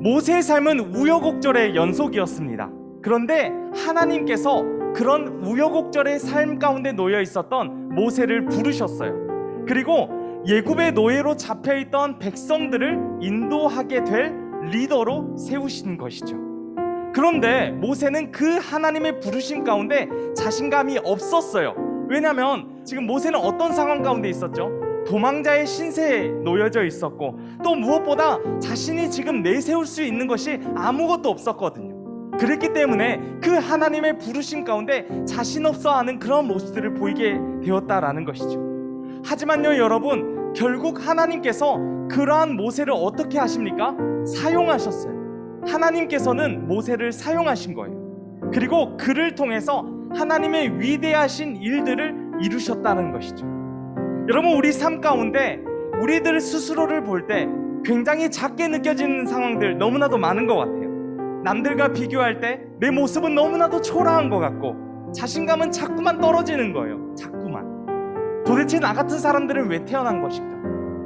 모세의 삶은 우여곡절의 연속이었습니다. 그런데 하나님께서 그런 우여곡절의 삶 가운데 놓여 있었던 모세를 부르셨어요. 그리고 예굽의 노예로 잡혀있던 백성들을 인도하게 될 리더로 세우신 것이죠. 그런데 모세는 그 하나님의 부르심 가운데 자신감이 없었어요. 왜냐하면 지금 모세는 어떤 상황 가운데 있었죠? 도망자의 신세에 놓여져 있었고, 또 무엇보다 자신이 지금 내세울 수 있는 것이 아무것도 없었거든요. 그랬기 때문에 그 하나님의 부르심 가운데 자신 없어하는 그런 모습들을 보이게 되었다라는 것이죠. 하지만요 여러분, 결국 하나님께서 그러한 모세를 어떻게 하십니까? 사용하셨어요. 하나님께서는 모세를 사용하신 거예요. 그리고 그를 통해서 하나님의 위대하신 일들을 이루셨다는 것이죠. 여러분, 우리 삶 가운데 우리들 스스로를 볼 때 굉장히 작게 느껴지는 상황들 너무나도 많은 것 같아요. 남들과 비교할 때 내 모습은 너무나도 초라한 것 같고 자신감은 자꾸만 떨어지는 거예요. 자꾸만. 도대체 나 같은 사람들은 왜 태어난 것일까?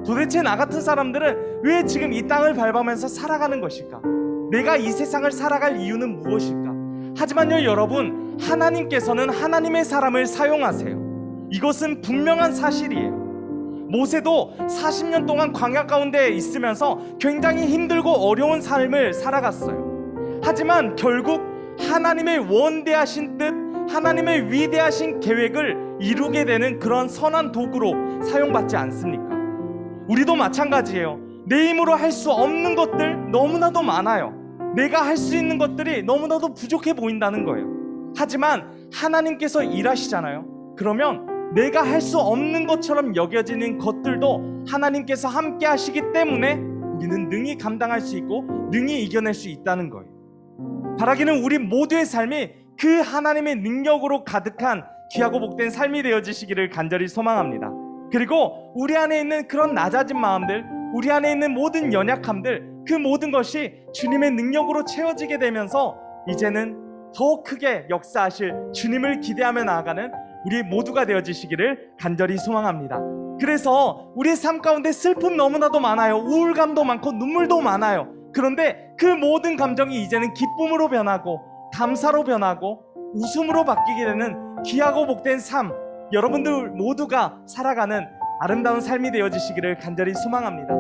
도대체 나 같은 사람들은 왜 지금 이 땅을 밟으면서 살아가는 것일까? 내가 이 세상을 살아갈 이유는 무엇일까? 하지만요 여러분, 하나님께서는 하나님의 사람을 사용하세요. 이것은 분명한 사실이에요. 모세도 40년 동안 광야 가운데 있으면서 굉장히 힘들고 어려운 삶을 살아갔어요. 하지만 결국 하나님의 원대하신 뜻, 하나님의 위대하신 계획을 이루게 되는 그런 선한 도구로 사용받지 않습니까? 우리도 마찬가지예요. 내 힘으로 할 수 없는 것들 너무나도 많아요. 내가 할 수 있는 것들이 너무나도 부족해 보인다는 거예요. 하지만 하나님께서 일하시잖아요. 그러면 내가 할 수 없는 것처럼 여겨지는 것들도 하나님께서 함께 하시기 때문에 우리는 능히 감당할 수 있고 능히 이겨낼 수 있다는 거예요. 바라기는 우리 모두의 삶이 그 하나님의 능력으로 가득한 귀하고 복된 삶이 되어지시기를 간절히 소망합니다. 그리고 우리 안에 있는 그런 낮아진 마음들, 우리 안에 있는 모든 연약함들, 그 모든 것이 주님의 능력으로 채워지게 되면서 이제는 더 크게 역사하실 주님을 기대하며 나아가는 우리 모두가 되어지시기를 간절히 소망합니다. 그래서 우리의 삶 가운데 슬픔 너무나도 많아요. 우울감도 많고 눈물도 많아요. 그런데 그 모든 감정이 이제는 기쁨으로 변하고 감사로 변하고 웃음으로 바뀌게 되는 귀하고 복된 삶, 여러분들 모두가 살아가는 아름다운 삶이 되어지시기를 간절히 소망합니다.